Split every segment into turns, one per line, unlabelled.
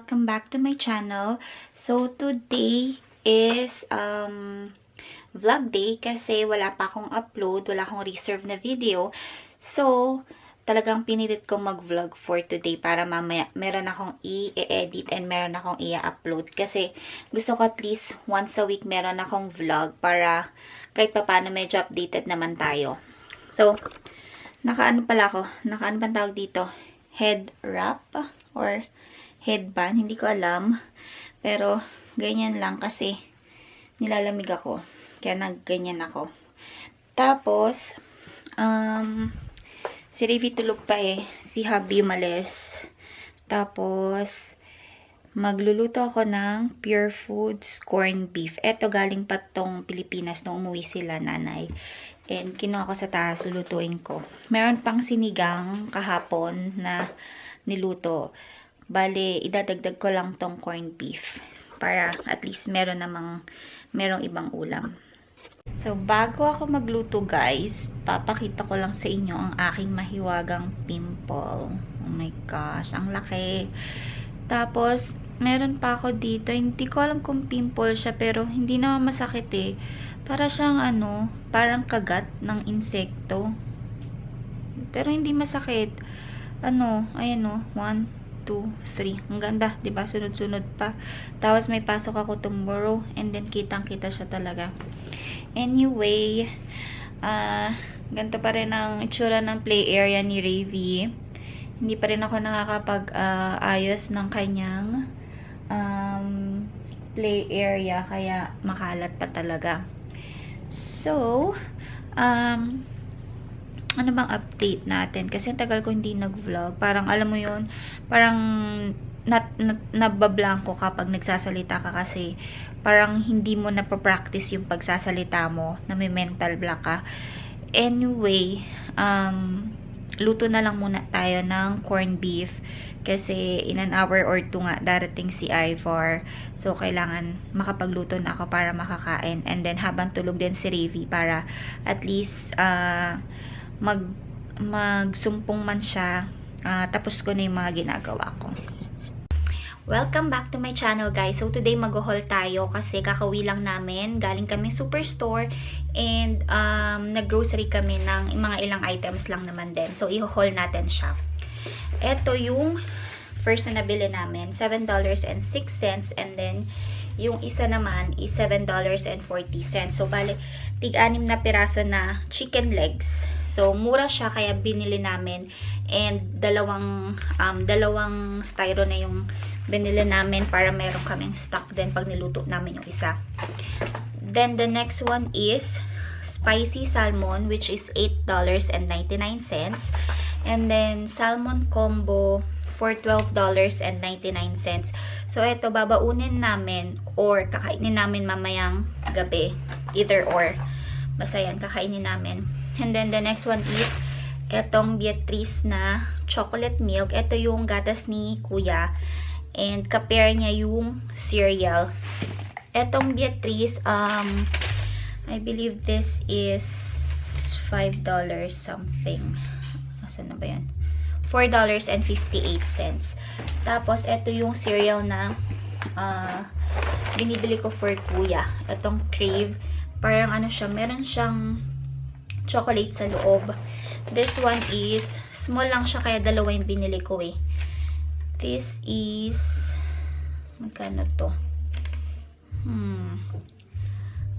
welcome back to my channel. So today is vlog day kasi wala pa akong upload, wala akong reserve na video. So talagang pinilit kong mag-vlog for today para mamaya meron akong i-edit and meron akong i-upload kasi gusto ko at least once a week meron akong vlog para kahit papaano medyo updated naman tayo. So nakaano pala ako, nakaano pa tawag dito? Head wrap or headband, hindi ko alam. Pero ganyan lang kasi nilalamig ako. Kaya nagganyan ako. Tapos si Ravi tulog pa eh. Si Habi umalis. Tapos magluluto ako ng Pure Foods corned beef. Eto galing pa tong Pilipinas nung umuwi sila nanay. And kinuha ko sa taas, lulutuin ko. Meron pang sinigang kahapon na niluto. Bale, idadagdag ko lang tong corned beef. Para at least merong ibang ulam. So, bago ako magluto guys, papakita ko lang sa inyo ang aking mahiwagang pimple. Oh my gosh, ang laki. Tapos, meron pa ako dito. Hindi ko alam kung pimple siya, pero hindi naman masakit eh. Para siyang parang kagat ng insekto. Pero hindi masakit. Ayan 1, 2, 3. Ang ganda, 'di ba? Sunod-sunod pa. Tapos may pasok ako tomorrow and then kitang-kita siya talaga. Anyway, ganito pa rin ang itsura ng play area ni Ravi. Hindi pa rin ako nakakapag-ayos ng kanyang play area kaya makalat pa talaga. So, ano bang update natin? Kasi ang tagal ko hindi nag-vlog. Parang, alam mo yun, parang nabablanko kapag nagsasalita ka kasi parang hindi mo napapractice yung pagsasalita mo, na may mental block ka. Anyway, luto na lang muna tayo ng corned beef kasi in an hour or 2 nga darating si Ivor. So, kailangan makapagluto na ako para makakain. And then, habang tulog din si Ravi para at least magsumpong man siya. Tapos ko na yung mga ginagawa ko. Welcome back to my channel guys. So, today mag-haul tayo kasi kakauwi lang namin. Galing kami superstore and nag-grocery kami ng mga ilang items lang naman din. So, i-haul natin siya. Ito yung first na nabili namin, $7.06 and then yung isa naman is $7.40. So, bale, tig-6 na piraso na chicken legs. So, mura siya kaya binili namin and dalawang styro na yung binili namin para meron kaming stock din pag niluto namin yung isa. Then, the next one is spicy salmon which is $8.99. And then, salmon combo for $12.99. So, ito, babaunin namin or kakainin namin mamayang gabi. Either or. Basta yan, kakainin namin. And then, the next one is etong Beatrice na chocolate milk. Ito yung gatas ni Kuya. And, kapare niya yung cereal. Etong Beatrice, I believe this is $5 something. Saan na ba yan? $4.58. Tapos, ito yung cereal na binibili ko for Kuya. Itong Crave. Parang siya, meron siyang chocolate sa loob. This one is, small lang siya kaya dalawa yung binili ko eh. This is, magkano to?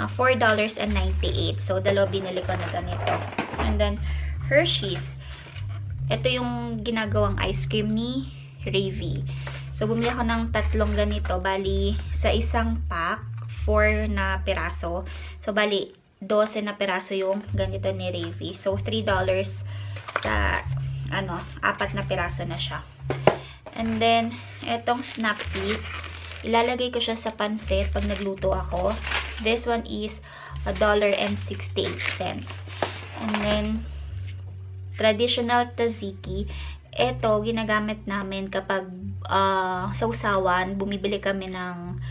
$4.98. So, dalawa binili ko na ganito. And then, Hershey's. Ito yung ginagawang ice cream ni Ravi. So, bumili ako ng 3 ganito. Bali, sa isang pack, 4 na piraso. So, bali, 12 na piraso yung ganito ni Ravi. So, $3 sa, 4 na piraso na siya. And then, etong Snappies, ilalagay ko siya sa pansit pag nagluto ako. This one is $1.68. And then, traditional tzatziki. Ito, ginagamit namin kapag sausawan, bumibili kami ng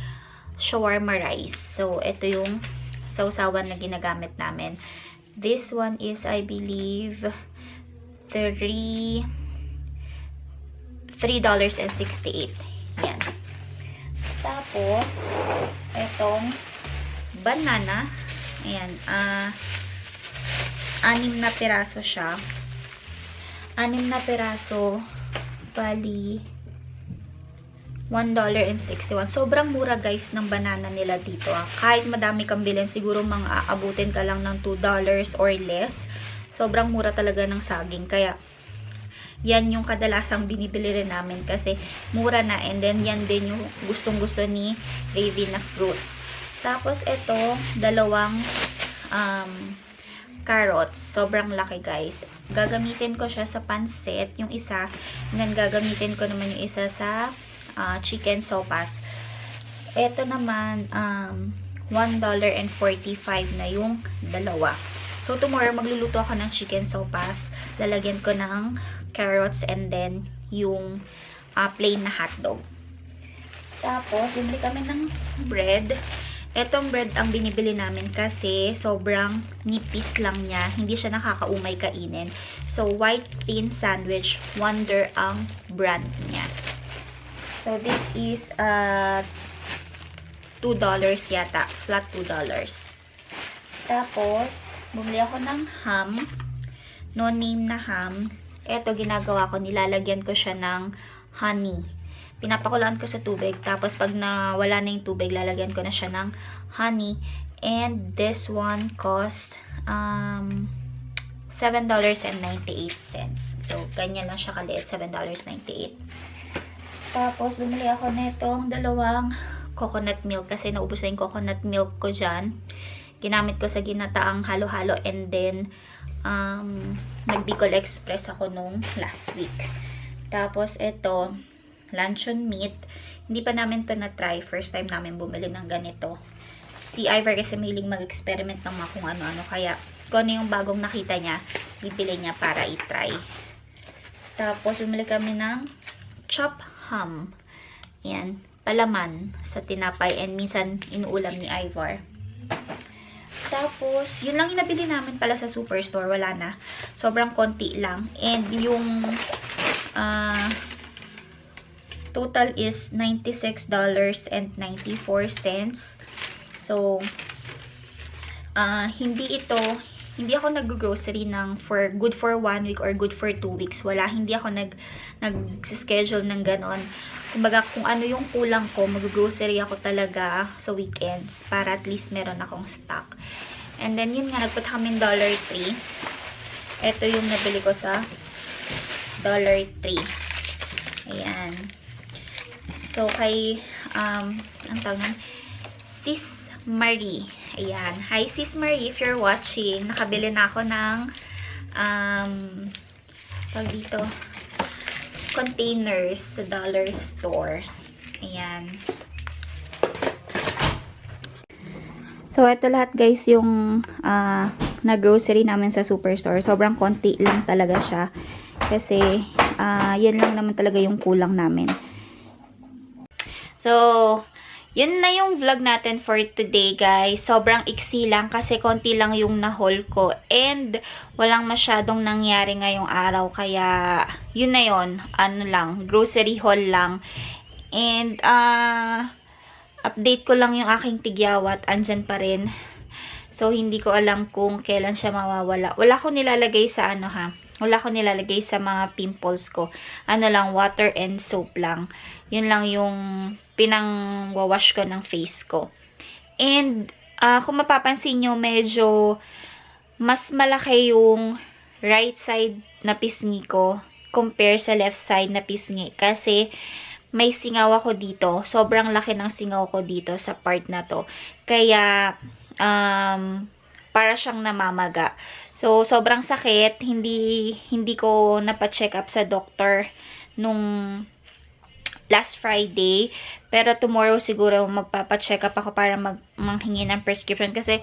shawarma rice. So, ito yung sausawan na ginagamit namin. This one is, I believe, $3.68. Yan. Tapos, itong banana. Ayan, 6 na piraso siya. 6 na piraso, bali, $1.61. Sobrang mura guys ng banana nila dito. Kahit madami kang bilhin, siguro mga aabutin ka lang ng $2 or less. Sobrang mura talaga ng saging. Kaya, yan yung kadalasang binibili rin namin kasi mura na. And then, yan din yung gustong-gusto ni Raven na fruits. Tapos, ito, 2 carrots. Sobrang laki, guys. Gagamitin ko siya sa pansit, yung isa. And then, gagamitin ko naman yung isa sa chicken sopas. Ito naman, $1.45 na yung dalawa. So, tomorrow, magluluto ako ng chicken sopas. Lalagyan ko ng carrots and then yung plain na hotdog. Tapos, bumili kami ng bread. Etong bread ang binibili namin kasi sobrang nipis lang niya. Hindi siya nakakaumay kainin. So, White Thin Sandwich Wonder ang brand niya. So, this is $2 yata. Flat $2. Tapos, bumili ako ng ham. No name na ham. Ito, ginagawa ko. Nilalagyan ko siya ng honey. Pinapakulaan ko sa tubig. Tapos, pag nawala na yung tubig, lalagyan ko na siya ng honey. And this one cost $7.98. So, ganyan lang siya kaliit. $7.98. Tapos, bumili ako nitong 2 coconut milk. Kasi naubos na yung coconut milk ko dyan. Ginamit ko sa ginataang halo-halo. And then, nag-Bicol Express ako nung last week. Tapos, ito, luncheon meat. Hindi pa namin to na-try. First time namin bumili ng ganito. Si Ivor kasi mahilig mag-experiment ng mga kung ano-ano. Kaya, kung ano yung bagong nakita niya, bibili niya para i-try. Tapos, bumili kami ng chop ham. Yan. Palaman sa tinapay. And minsan, inuulam ni Ivor. Tapos, yun lang yung nabili namin pala sa superstore. Wala na. Sobrang konti lang. And yung total is $96.94. So, hindi ako nag-grocery ng good for 1 week or good for 2 weeks. Wala, hindi ako nag-schedule ng ganon. Kumbaga, kung ano yung kulang ko, mag-grocery ako talaga sa weekends para at least meron akong stock. And then, yun nga, nagpunta kami Dollar Tree. Ito yung nabili ko sa Dollar Tree. Ayan. So, kay, ang tawag nun, Sis Marie. Ayan. Hi, Sis Marie, if you're watching. Nakabili na ako ng, tawag dito, containers sa dollar store. Ayan. So, ito lahat guys yung na-grocery namin sa superstore. Sobrang konti lang talaga siya. Kasi, yan lang naman talaga yung kulang namin. So, yun na yung vlog natin for today, guys. Sobrang iksi lang kasi konti lang yung na-haul ko. And, walang masyadong nangyari ngayong araw. Kaya, yun na yun. Ano lang, grocery haul lang. And, update ko lang yung aking tigyawat. Andyan pa rin. So, hindi ko alam kung kailan siya mawawala. Wala ko nilalagay sa ano ha. Wala ko nilalagay sa mga pimples ko. Ano lang, water and soap lang. Yun lang yung pinang-wawash ko ng face ko. And, kung mapapansin nyo, medyo mas malaki yung right side na pisngi ko compare sa left side na pisngi. Kasi, may singaw ako dito. Sobrang laki ng singaw ko dito sa part na to. Kaya, para siyang namamaga. So, sobrang sakit. Hindi ko napa-check up sa doctor nung last Friday. Pero tomorrow siguro magpapa-check up ako para manghingi ng prescription. Kasi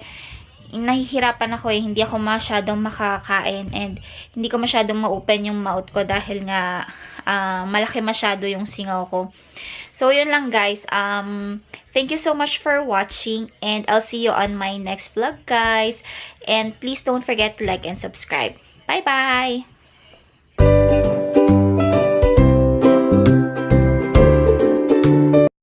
nahihirapan ako eh. Hindi ako masyadong makakain. And hindi ko masyadong ma-open yung mouth ko dahil nga malaki masyado yung singaw ko. So, yun lang guys. Thank you so much for watching. And I'll see you on my next vlog guys. And please don't forget to like and subscribe. Bye-bye!